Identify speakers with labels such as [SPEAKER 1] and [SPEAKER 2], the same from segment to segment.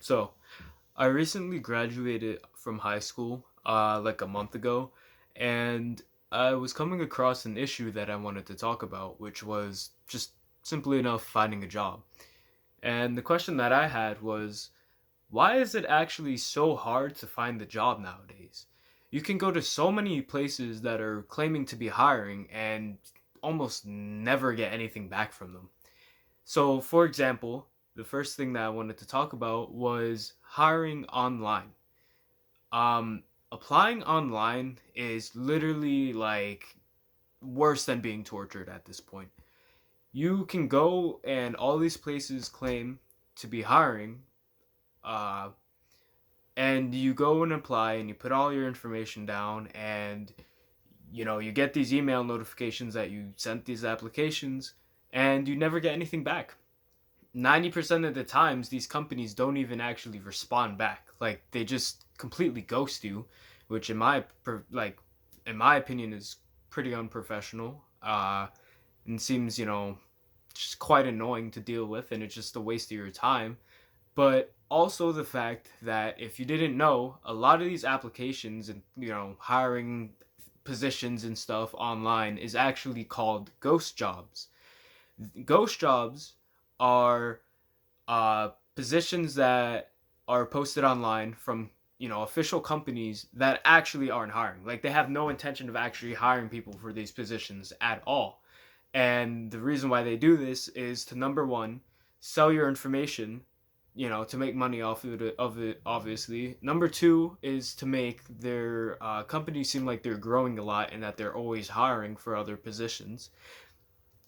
[SPEAKER 1] So, I recently graduated from high school, like a month ago, and I was coming across an issue that I wanted to talk about, which was just simply enough finding a job. And the question that I had was, why is it actually so hard to find the job nowadays? You can go to so many places that are claiming to be hiring and almost never get anything back from them. So, for example, the first thing that I wanted to talk about was hiring online. Um, Applying online is literally like worse than being tortured at this point. You can go and all these places claim to be hiring, uh, and you go and apply and you put all your information down, and you get these email notifications that you sent these applications, and you never get anything back. 90% of the times these companies don't even actually respond back, like they just completely ghost you, which in my opinion is pretty unprofessional, and seems just quite annoying to deal with, and it's just a waste of your time. But also the fact that, if you didn't know, a lot of these applications and hiring positions and stuff online is actually called ghost jobs. Ghost jobs are positions that are posted online from official companies that actually aren't hiring. Like, they have no intention of actually hiring people for these positions at all. And the reason why they do this is to, number one, sell your information, to make money off of it, obviously. Number two is to make their company seem like they're growing a lot and that they're always hiring for other positions.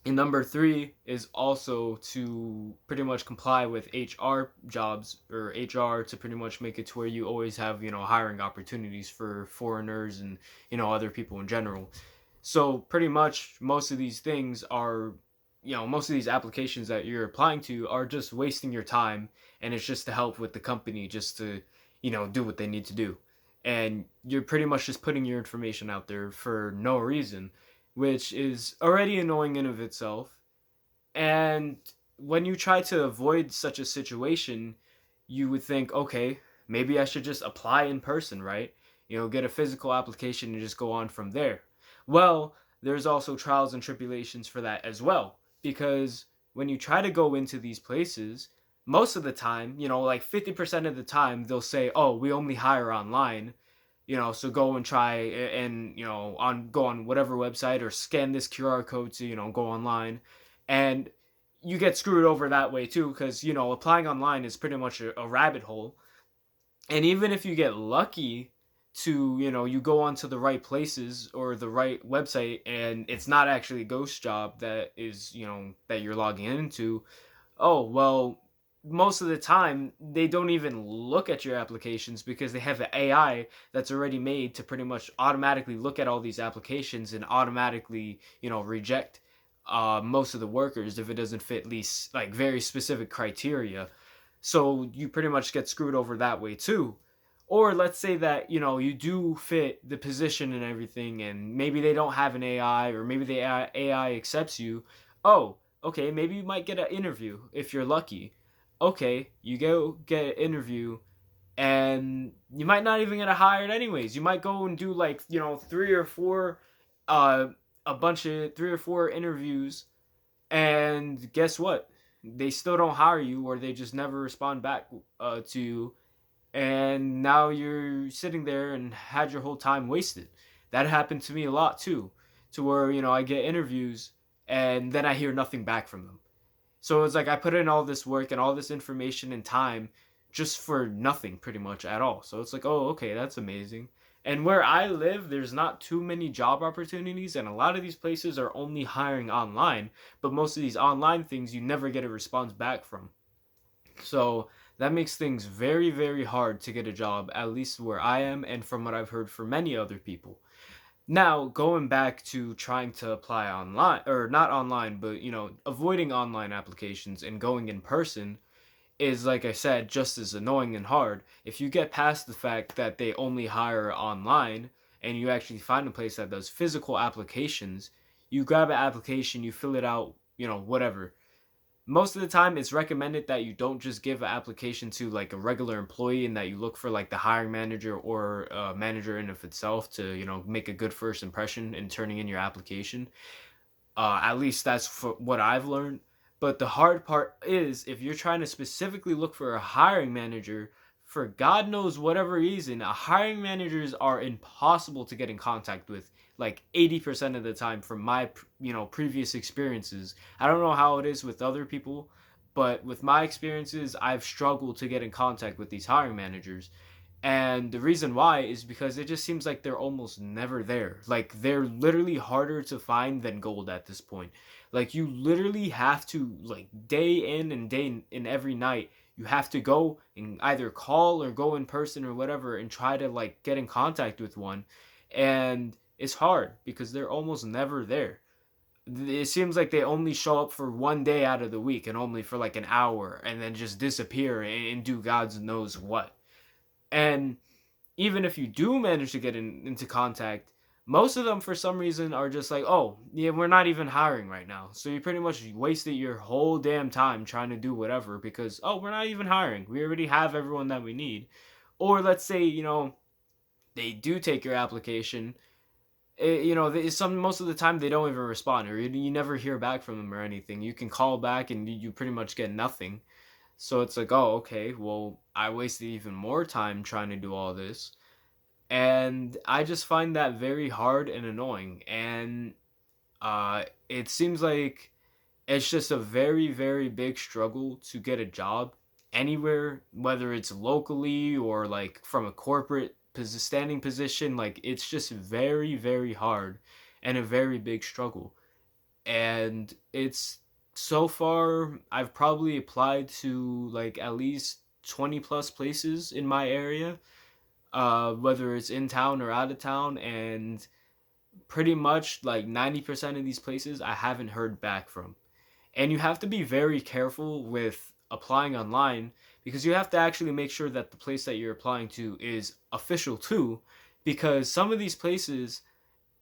[SPEAKER 1] And number three is also to pretty much comply with HR jobs, or HR, to pretty much make it to where you always have, hiring opportunities for foreigners and, other people in general. So pretty much most of these things are, most of these applications that you're applying to are just wasting your time, and it's just to help with the company, just to, do what they need to do. And you're pretty much just putting your information out there for no reason, which is already annoying in of itself. And when you try to avoid such a situation, you would think, okay, maybe I should just apply in person, right? Get a physical application and just go on from there. Well, there's also trials and tribulations for that as well, because when you try to go into these places, most of the time, like 50% of the time, they'll say, oh, we only hire online, so go and try and on go on whatever website, or scan this QR code to go online. And you get screwed over that way too, because applying online is pretty much a rabbit hole. And even if you get lucky to, you go onto the right places or the right website, and it's not actually a ghost job that is, that you're logging into, oh, well, most of the time they don't even look at your applications, because they have an AI that's already made to pretty much automatically look at all these applications and automatically, reject most of the workers if it doesn't fit at least like very specific criteria. So you pretty much get screwed over that way too. Or let's say that, you do fit the position and everything, and maybe they don't have an AI, or maybe the AI accepts you. Oh, okay, maybe you might get an interview if you're lucky. Okay, you go get an interview, and you might not even get hired anyways. You might go and do like, three or four, uh, a bunch of 3 or 4 interviews, and guess what? They still don't hire you, or they just never respond back to you, and now you're sitting there and had your whole time wasted. That happened to me a lot too, to where I get interviews and then I hear nothing back from them. So it's like I put in all this work and all this information and time just for nothing, pretty much at all. So it's like, oh, okay, that's amazing. And where I live, there's not too many job opportunities, and a lot of these places are only hiring online, but most of these online things you never get a response back from. So that makes things very, very hard to get a job, at least where I am, and from what I've heard from many other people. Now, going back to trying to apply online, or not online, but avoiding online applications and going in person is, like I said, just as annoying and hard. If you get past the fact that they only hire online, and you actually find a place that does physical applications, you grab an application, you fill it out, whatever. most of the time it's recommended that you don't just give an application to like a regular employee, and that you look for like the hiring manager or manager in of itself to, make a good first impression in turning in your application. At least that's for what I've learned. But the hard part is, if you're trying to specifically look for a hiring manager, for God knows whatever reason, hiring managers are impossible to get in contact with. Like 80% of the time, from my previous experiences. I don't know how it is with other people, but with my experiences, I've struggled to get in contact with these hiring managers. And the reason why is because it just seems like they're almost never there. Like, they're literally harder to find than gold at this point. Like, you literally have to, like, day in and day in every night, you have to go and either call or go in person or whatever and try to, like, get in contact with one. And it's hard because they're almost never there. It seems like they only show up for one day out of the week, and only for like an hour, and then just disappear and do God knows what. And even if you do manage to get into contact, most of them for some reason are just like, oh, yeah, we're not even hiring right now. So you pretty much wasted your whole damn time trying to do whatever because, oh, we're not even hiring. We already have everyone that we need. Or let's say, they do take your application. Most of the time they don't even respond, or you never hear back from them or anything. You can call back and you pretty much get nothing. So it's like, oh, okay, well, I wasted even more time trying to do all this. And I just find that very hard and annoying. And it seems like it's just a very, very big struggle to get a job anywhere, whether it's locally or like from a corporate standing position. Like, it's just very, very hard and a very big struggle. And it's so far, I've probably applied to like at least 20 plus places in my area, whether it's in town or out of town, and pretty much like 90% of these places I haven't heard back from. And you have to be very careful with applying online, because you have to actually make sure that the place that you're applying to is official too, because some of these places,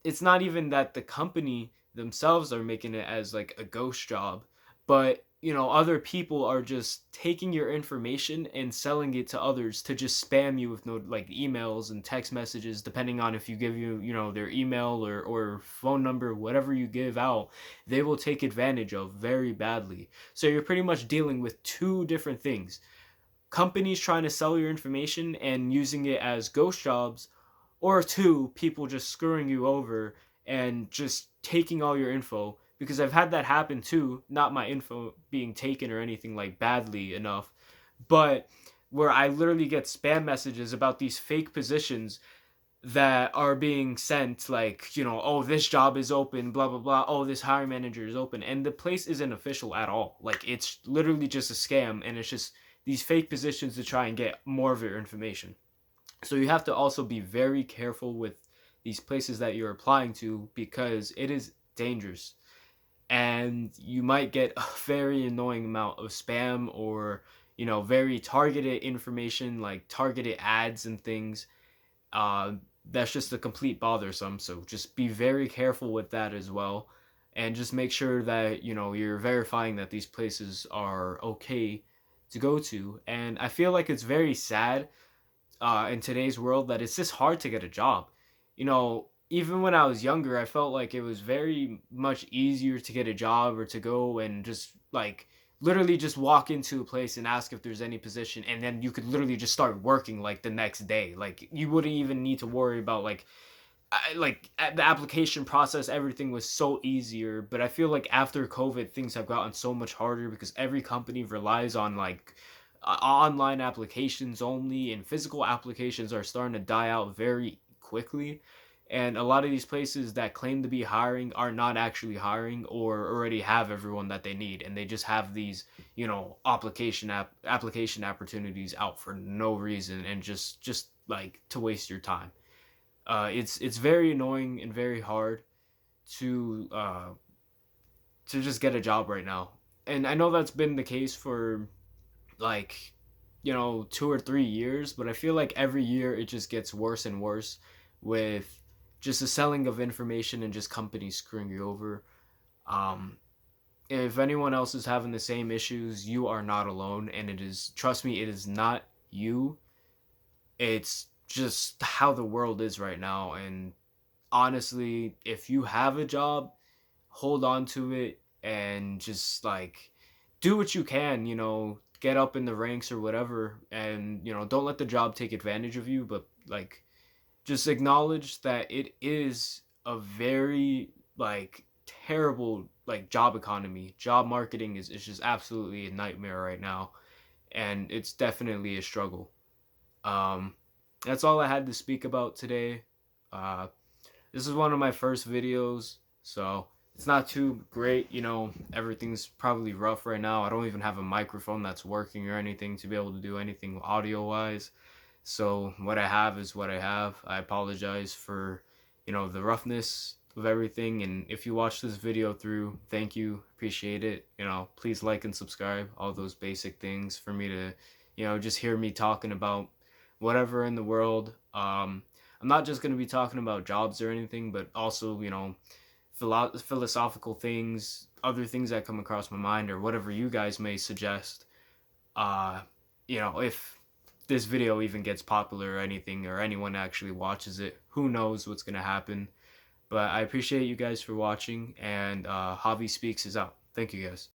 [SPEAKER 1] it's not even that the company themselves are making it as like a ghost job, but other people are just taking your information and selling it to others to just spam you with no like emails and text messages, depending on if you give their email or phone number, whatever you give out, they will take advantage of very badly. So you're pretty much dealing with two different things: companies trying to sell your information and using it as ghost jobs, or two, people just screwing you over and just taking all your info. Because I've had that happen too, not my info being taken or anything like badly enough, but where I literally get spam messages about these fake positions that are being sent, like, oh, this job is open, blah blah blah, oh, this hiring manager is open, and the place isn't official at all. Like, it's literally just a scam, and it's just these fake positions to try and get more of your information. So you have to also be very careful with these places that you're applying to, because it is dangerous. And you might get a very annoying amount of spam, or, very targeted information, like targeted ads and things. Uh, that's just a complete bothersome. So just be very careful with that as well. And just make sure that, you're verifying that these places are okay to go to. And I feel like it's very sad in today's world that it's just hard to get a job. Even when I was younger, I felt like it was very much easier to get a job, or to go and just like literally just walk into a place and ask if there's any position, and then you could literally just start working like the next day. Like, you wouldn't even need to worry about the application process. Everything was so easier. But I feel like after COVID, things have gotten so much harder, because every company relies on like online applications only, and physical applications are starting to die out very quickly. And a lot of these places that claim to be hiring are not actually hiring, or already have everyone that they need, and they just have these application opportunities out for no reason, and just like to waste your time. It's very annoying and very hard to just get a job right now. And I know that's been the case for like 2 or 3 years, but I feel like every year it just gets worse and worse, with just the selling of information and just companies screwing you over. um if anyone else is having the same issues, you are not alone. And it is, trust me, it is not you. It's just how the world is right now. And honestly, if you have a job, hold on to it and just like do what you can, get up in the ranks or whatever. And, don't let the job take advantage of you, but like just acknowledge that it is a very like terrible like job economy. Job marketing is just absolutely a nightmare right now, and it's definitely a struggle. Um, that's all I had to speak about today. Uh, this is one of my first videos, so it's not too great. Everything's probably rough right now. I don't even have a microphone that's working or anything to be able to do anything audio wise. So what I have is what I have. I apologize for, the roughness of everything. And if you watch this video through, thank you. Appreciate it. Please like and subscribe. All those basic things for me to, just hear me talking about whatever in the world. I'm not just going to be talking about jobs or anything, but also, philosophical things, other things that come across my mind, or whatever you guys may suggest. Uh, if this video even gets popular or anything, or anyone actually watches it, who knows what's going to happen. But I appreciate you guys for watching, and Javi Speaks is out. Thank you guys.